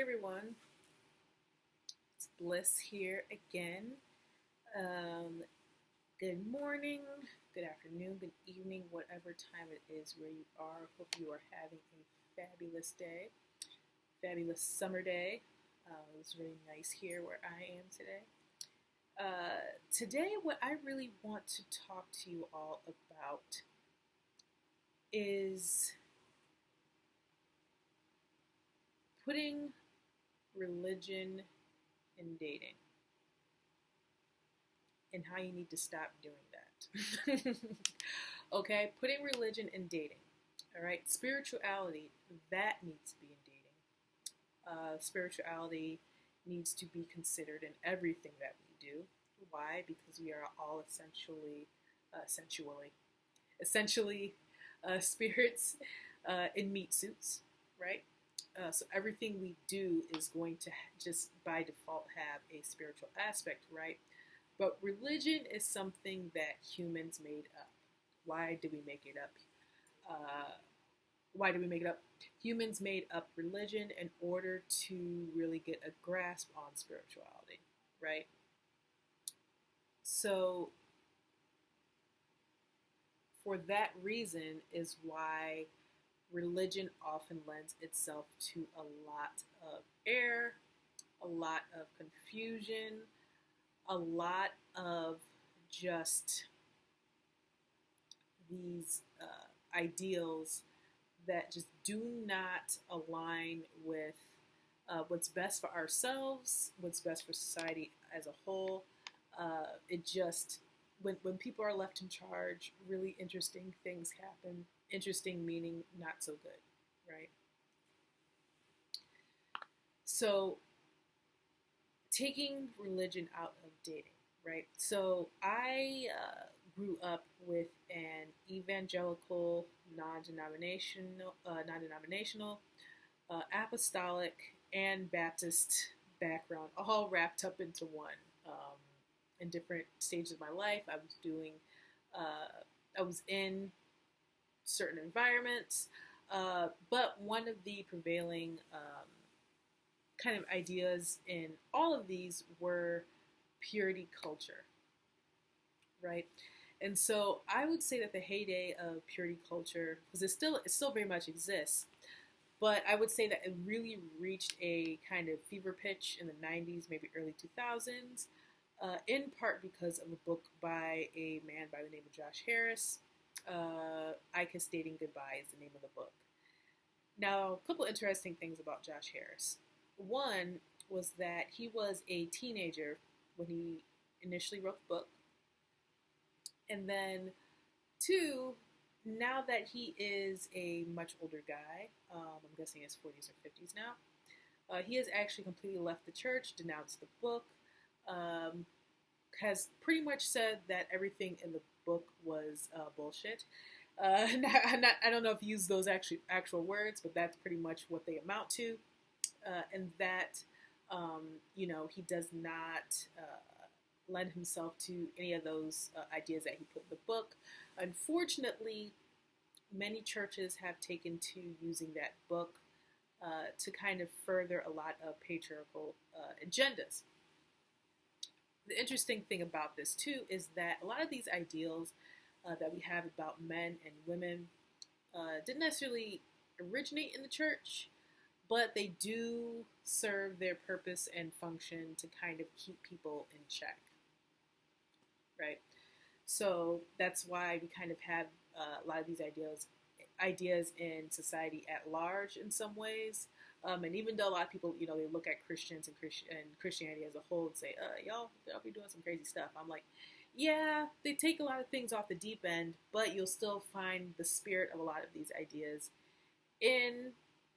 Hey everyone, it's Bliss here again. Um, Good morning, good afternoon, good evening, whatever time it is where you are. Hope you are having a fabulous day, fabulous summer day. It's really nice here where I am today. Today, what I really want to talk to you all about is putting religion in dating, and how you need to stop doing that. Okay, putting religion in dating. All right, spirituality, that needs to be in dating. Spirituality needs to be considered in everything that we do. Why? Because we are all essentially spirits in meat suits, right? So everything we do is going to just by default have a spiritual aspect, right? But religion is something that humans made up. Why did we make it up? Uh, why did we make it up? Humans made up religion in order to really get a grasp on spirituality, right? So, for that reason, is why religion often lends itself to a lot of error, a lot of confusion, a lot of just these ideals that just do not align with what's best for ourselves, what's best for society as a whole. It just, when people are left in charge, really interesting things happen. Interesting meaning not so good, right? So, taking religion out of dating, right? So I grew up with an evangelical, non-denominational, apostolic, and Baptist background, all wrapped up into one. In different stages of my life, I was in certain environments, but one of the prevailing kind of ideas in all of these were purity culture, right? And so I would say that the heyday of purity culture, because it still very much exists, but I would say that it really reached a kind of fever pitch in the 90s, maybe early 2000s, in part because of a book by a man by the name of Josh Harris. I Kiss Dating Goodbye is the name of the book. Now, a couple interesting things about Josh Harris. One was that he was a teenager when he initially wrote the book. And then, two, now that he is a much older guy, I'm guessing his 40s or 50s now, he has actually completely left the church, denounced the book, has pretty much said that everything in the book was bullshit. I don't know if he used those actual words, but that's pretty much what they amount to. And that, he does not lend himself to any of those ideas that he put in the book. Unfortunately, many churches have taken to using that book to kind of further a lot of patriarchal agendas. The interesting thing about this, too, is that a lot of these ideals that we have about men and women didn't necessarily originate in the church, but they do serve their purpose and function to kind of keep people in check, right? So that's why we kind of have a lot of these ideas in society at large in some ways. And even though a lot of people, they look at Christians and Christianity as a whole and say, y'all be doing some crazy stuff. I'm like, yeah, they take a lot of things off the deep end, but you'll still find the spirit of a lot of these ideas in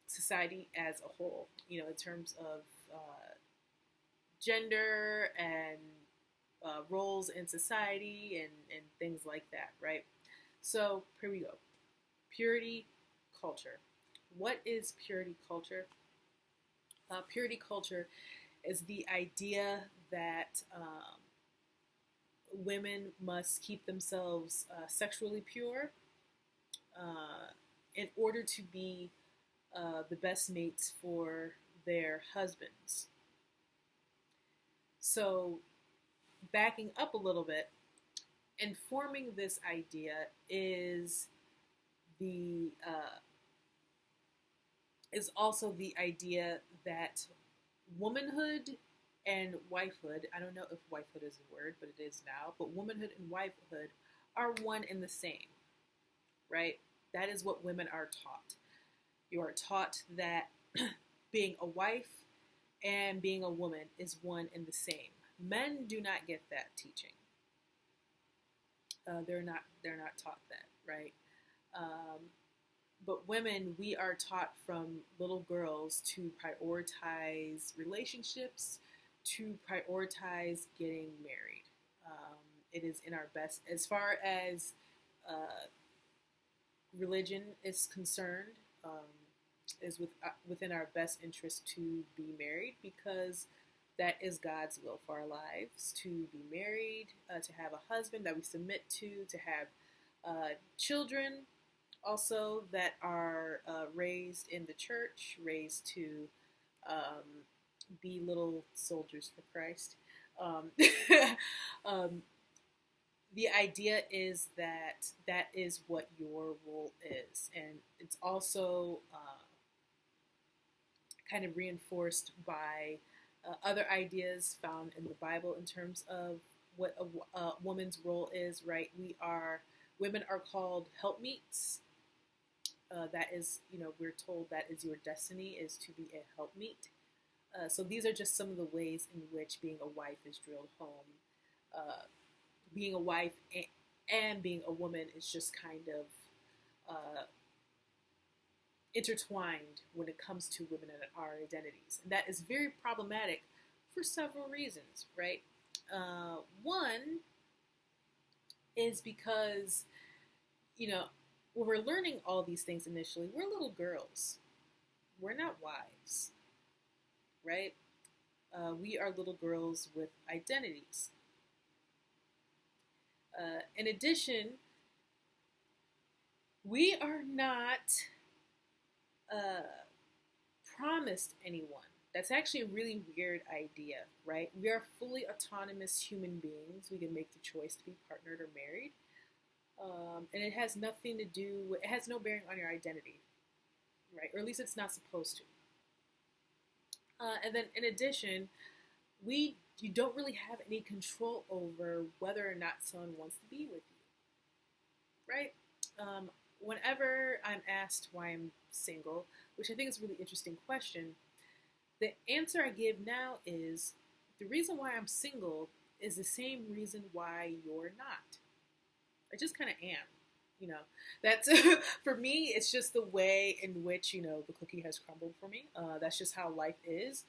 society as a whole, in terms of gender and roles in society and things like that, right? So here we go. Purity culture. What is purity culture? Purity culture is the idea that women must keep themselves sexually pure in order to be the best mates for their husbands. So, backing up a little bit, informing this idea the is also the idea that womanhood and wifehood, I don't know if wifehood is a word, but it is now, but womanhood and wifehood are one and the same, right? That is what women are taught. You are taught that being a wife and being a woman is one and the same. Men do not get that teaching. They're not taught that, right? But women, we are taught from little girls to prioritize relationships, to prioritize getting married. It is in our best, as far as religion is concerned, is within our best interest to be married, because that is God's will for our lives, to be married, to have a husband that we submit to have children also that are raised in the church, raised to be little soldiers for Christ. The idea is that that is what your role is, and it's also kind of reinforced by other ideas found in the Bible in terms of what a woman's role is, right? Women are called helpmeets. That is, we're told that is your destiny, is to be a helpmeet. So these are just some of the ways in which being a wife is drilled home. Being a wife and being a woman is just kind of intertwined when it comes to women and our identities. And that is very problematic for several reasons, right? One is because, when we're learning all these things initially, we're little girls. We're not wives, right? We are little girls with identities. In addition, we are not promised anyone. That's actually a really weird idea, right? We are fully autonomous human beings. We can make the choice to be partnered or married. And it has nothing to do, it has no bearing on your identity, right? Or at least it's not supposed to. And then in addition, you don't really have any control over whether or not someone wants to be with you, right? Whenever I'm asked why I'm single, which I think is a really interesting question, the answer I give now is the reason why I'm single is the same reason why you're not. I just kind of am, That's for me. It's just the way in which the cookie has crumbled for me. That's just how life is,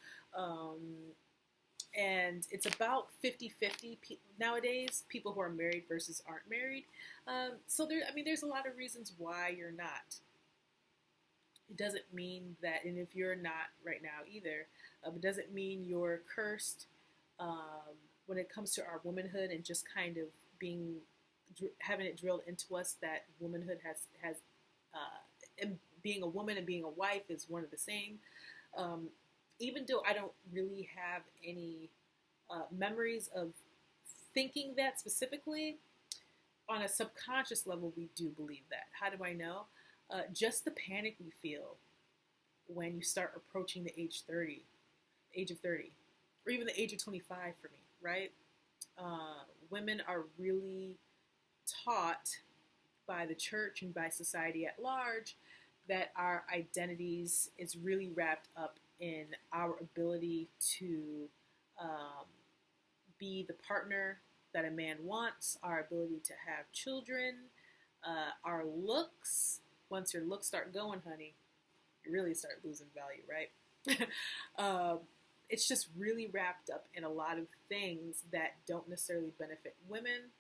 and it's about 50-50 nowadays. People who are married versus aren't married. So there's a lot of reasons why you're not. It doesn't mean that, and if you're not right now either, it doesn't mean you're cursed. When it comes to our womanhood and just kind of having it drilled into us that womanhood has and being a woman and being a wife is one of the same. Even though I don't really have any memories of thinking that specifically, on a subconscious level, we do believe that. How do I know? Just the panic we feel when you start approaching the age of 30, or even the age of 25 for me, right? Women are really taught by the church and by society at large that our identities is really wrapped up in our ability to be the partner that a man wants, our ability to have children, our looks. Once your looks start going, honey, you really start losing value, right? It's just really wrapped up in a lot of things that don't necessarily benefit women.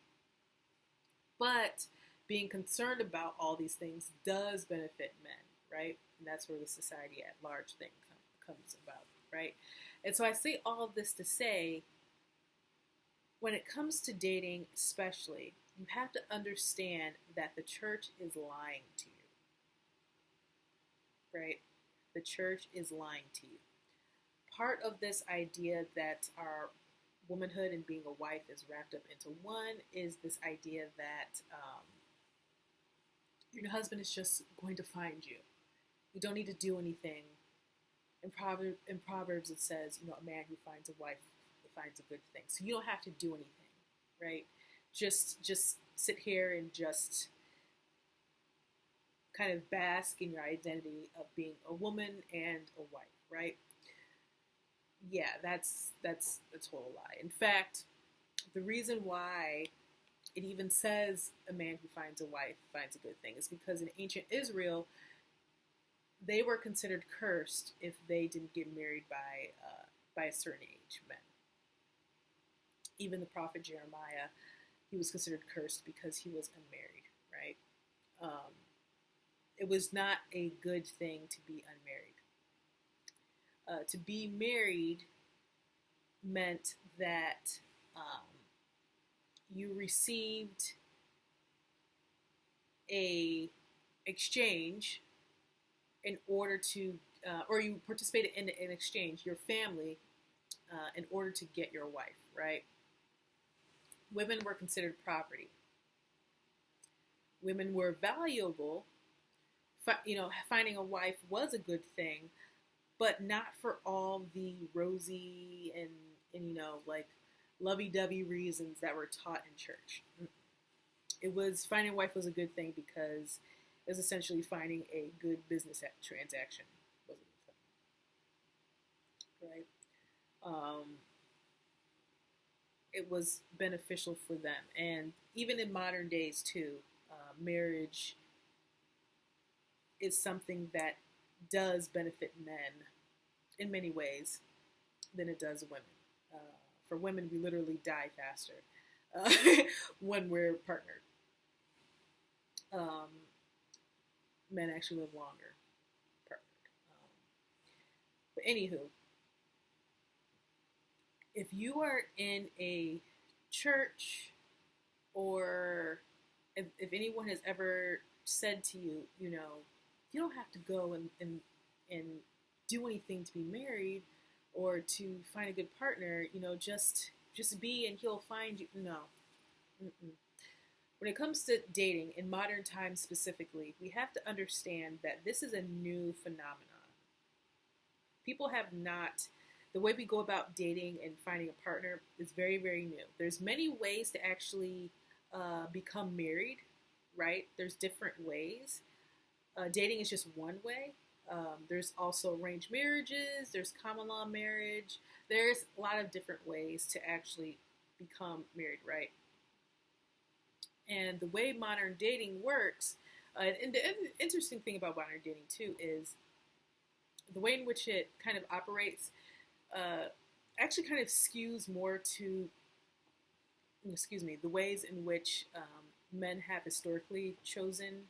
But being concerned about all these things does benefit men, right? And that's where the society at large thing comes about, right? And so I say all of this to say, when it comes to dating especially, you have to understand that the church is lying to you, right? The church is lying to you. part of this idea that our womanhood and being a wife is wrapped up into one is this idea that your husband is just going to find you. You don't need to do anything. In Proverbs it says, a man who finds a wife finds a good thing. So you don't have to do anything, right? Just sit here and just kind of bask in your identity of being a woman and a wife, right? Yeah, that's a total lie. In fact, the reason why it even says a man who finds a wife finds a good thing is because in ancient Israel, they were considered cursed if they didn't get married by a certain age, men. Even the prophet Jeremiah, he was considered cursed because he was unmarried, right? It was not a good thing to be unmarried. To be married meant that you received a exchange in order to, or you participated in an exchange, your family, in order to get your wife, right? Women were considered property. Women were valuable. Finding a wife was a good thing, but not for all the rosy and like lovey-dovey reasons that were taught in church. It was finding a wife was a good thing because it was essentially finding a good business transaction was a good thing, right? It was beneficial for them, and even in modern days too, marriage is something that does benefit men in many ways than it does women. For women, we literally die faster when we're partnered. Men actually live longer partnered. But anywho, if you are in a church or if anyone has ever said to you, you don't have to go and do anything to be married or to find a good partner, just be and he'll find you. No. Mm-mm. When it comes to dating, in modern times specifically, we have to understand that this is a new phenomenon. People have not, the way we go about dating and finding a partner is very, very new. There's many ways to actually become married, right? There's different ways. Dating is just one way. There's also arranged marriages, there's common law marriage. There's a lot of different ways to actually become married, right? And the way modern dating works, and the interesting thing about modern dating too is the way in which it kind of operates actually kind of skews more to, the ways in which men have historically chosen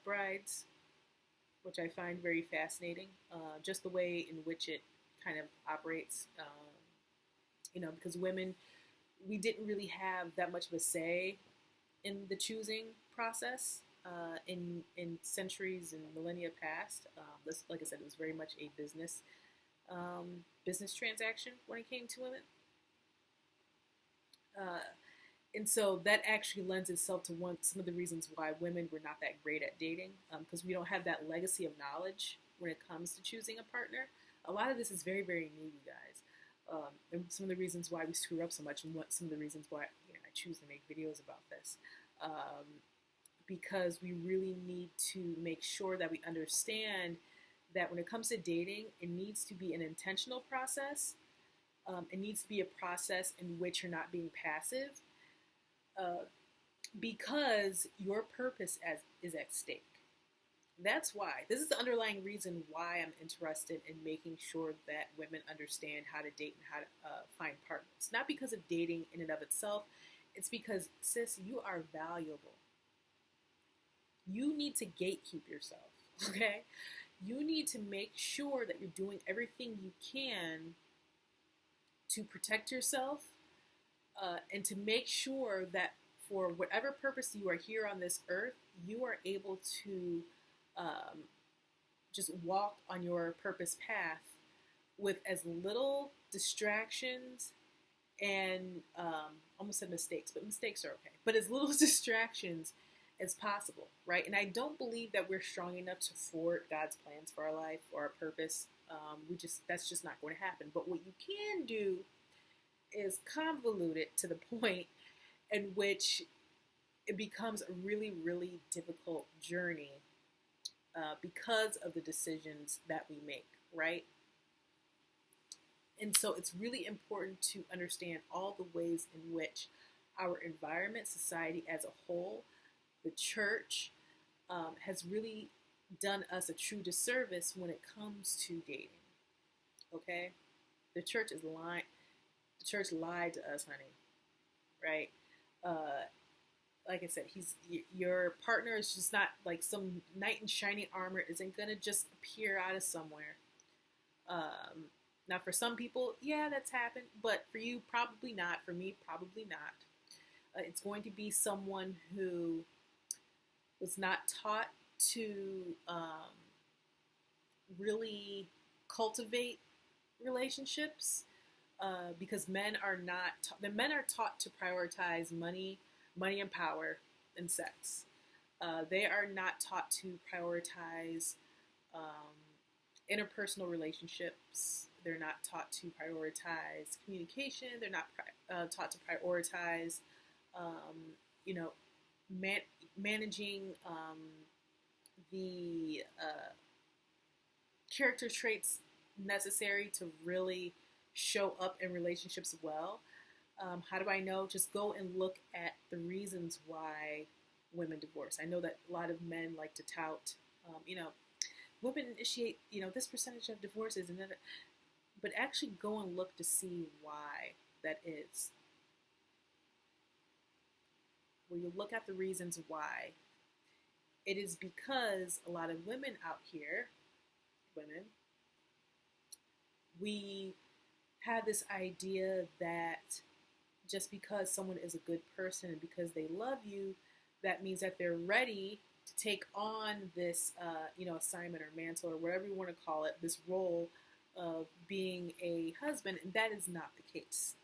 brides, which I find very fascinating. Just the way in which it kind of operates, because women, we didn't really have that much of a say in the choosing process in centuries and millennia past. This, like I said, it was very much a business transaction when it came to women. And so that actually lends itself to some of the reasons why women were not that great at dating, because we don't have that legacy of knowledge when it comes to choosing a partner. A lot of this is very, very new, you guys. And some of the reasons why we screw up so much, and some of the reasons why I choose to make videos about this, because we really need to make sure that we understand that when it comes to dating, it needs to be an intentional process. It needs to be a process in which you're not being passive, because your purpose is at stake. That's why. This is the underlying reason why I'm interested in making sure that women understand how to date and how to find partners. Not because of dating in and of itself. It's because, sis, you are valuable. You need to gatekeep yourself, okay? You need to make sure that you're doing everything you can to protect yourself and to make sure that for whatever purpose you are here on this earth, you are able to just walk on your purpose path with as little distractions and almost said mistakes, but mistakes are okay. But as little distractions as possible, right? And I don't believe that we're strong enough to thwart God's plans for our life or our purpose. That's just not going to happen. But what you can do is convolute it to the point in which it becomes a really, really difficult journey because of the decisions that we make, right? And so it's really important to understand all the ways in which our environment, society as a whole, the church, has really done us a true disservice when it comes to dating. Okay? The church is lying. The church lied to us, honey. Right? Like I said, your partner is just not like some knight in shining armor isn't gonna just appear out of somewhere. Now, for some people, yeah, that's happened, but for you, probably not. For me, probably not. It's going to be someone who was not taught to really cultivate relationships, because men are not. The men are taught to prioritize money and power, and sex. They are not taught to prioritize interpersonal relationships. They're not taught to prioritize communication. They're not taught to prioritize, managing the character traits necessary to really show up in relationships well. How do I know? Just go and look at the reasons why women divorce. I know that a lot of men like to tout, women initiate, this percentage of divorces, and then, but actually go and look to see why that is. When you look at the reasons why, it is because a lot of women out here, we have this idea that just because someone is a good person and because they love you, that means that they're ready to take on this, assignment or mantle or whatever you want to call it, this role of being a husband, and that is not the case.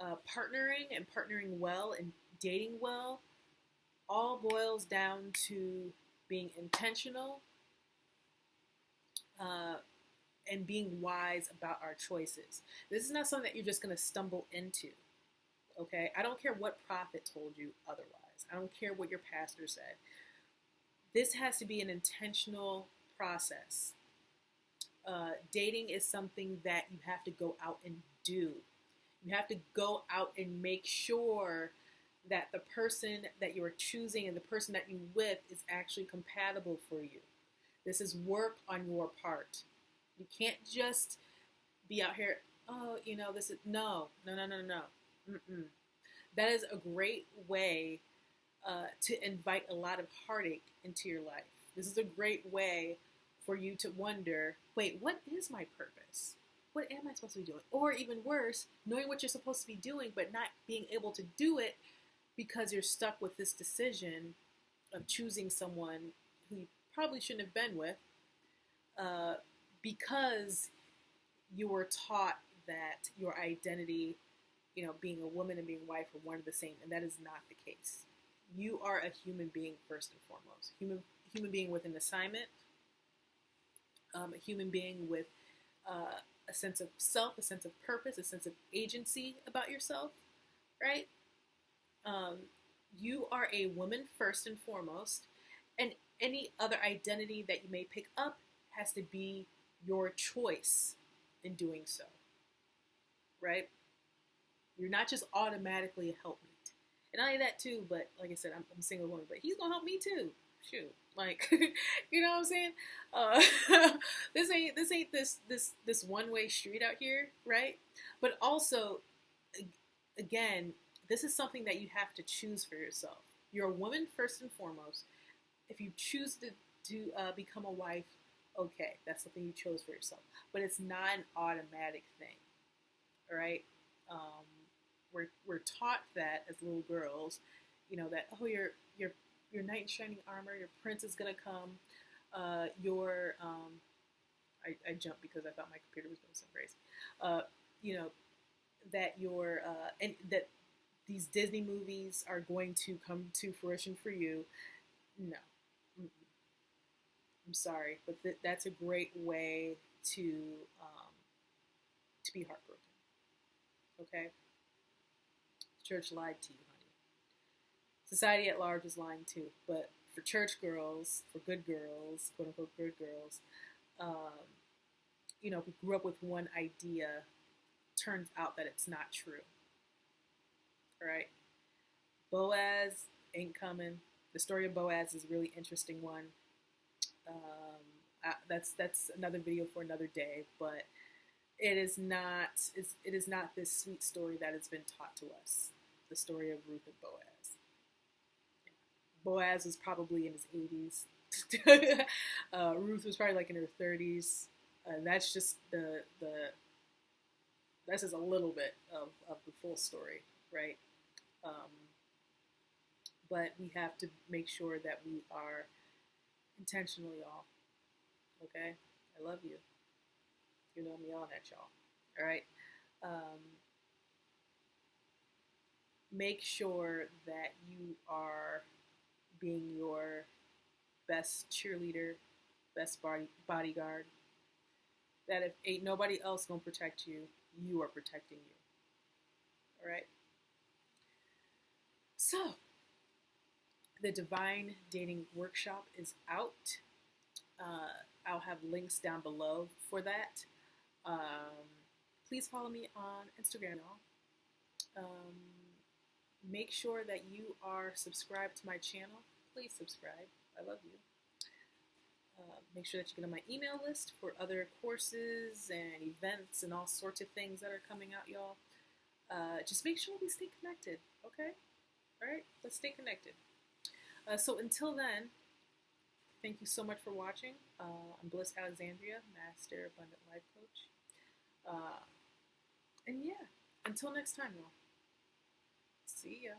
Partnering well and dating well all boils down to being intentional and being wise about our choices. This is not something that you're just going to stumble into, okay? I don't care what prophet told you otherwise. I don't care what your pastor said. This has to be an intentional process. Dating is something that you have to go out and do. You have to go out and make sure that the person that you are choosing and the person that you're with is actually compatible for you. This is work on your part. You can't just be out here, this is, no. Mm-mm. That is a great way to invite a lot of heartache into your life. This is a great way for you to wonder, wait, what is my purpose? What am I supposed to be doing? Or even worse, knowing what you're supposed to be doing, but not being able to do it because you're stuck with this decision of choosing someone who you probably shouldn't have been with, because you were taught that your identity, being a woman and being a wife are one and the same, and that is not the case. You are a human being first and foremost. Human being with an assignment, a human being with a sense of self, a sense of purpose, a sense of agency about yourself, right? You are a woman first and foremost, and any other identity that you may pick up has to be your choice in doing so, right? You're not just automatically a helpmate. And I that too, but like I said, I'm a single woman, but he's gonna help me too. Shoot, like, you know what I'm saying? This ain't this one way street out here, right? But also, again, this is something that you have to choose for yourself. You're a woman first and foremost. If you choose to become a wife, okay, that's something you chose for yourself. But it's not an automatic thing, all right? We're taught that as little girls, that your knight in shining armor, your prince is gonna come, your I jumped because I thought my computer was doing something crazy. You know, that your and that these Disney movies are going to come to fruition for you. No, I'm sorry, but that's a great way um, to be heartbroken. Okay, the church lied to you, honey. Society at large is lying too. But for church girls, for good girls, quote unquote good girls, um, who grew up with one idea, turns out that it's not true. All right, Boaz ain't coming. The story of Boaz is a really interesting one. That's another video for another day, but it is not this sweet story that has been taught to us. The story of Ruth and Boaz. Boaz was probably in his 80s. Ruth was probably like in her 30s. That's just that's just a little bit of the full story, right? Um, but we have to make sure that we are intentionally all okay. I love you. You know me all that, y'all. All right. Um, make sure that you are being your best cheerleader, best bodyguard. That if ain't nobody else gonna protect you, you are protecting you. All right. So the Divine Dating Workshop is out. I'll have links down below for that. Please follow me on Instagram. Make sure that you are subscribed to my channel. Please subscribe. I love you. Make sure that you get on my email list for other courses and events and all sorts of things that are coming out, y'all. Just make sure we stay connected, okay? All right, let's stay connected. So until then, thank you so much for watching. I'm Bliss Alexandria, Master Abundant Life Coach. And yeah, until next time, y'all. See ya.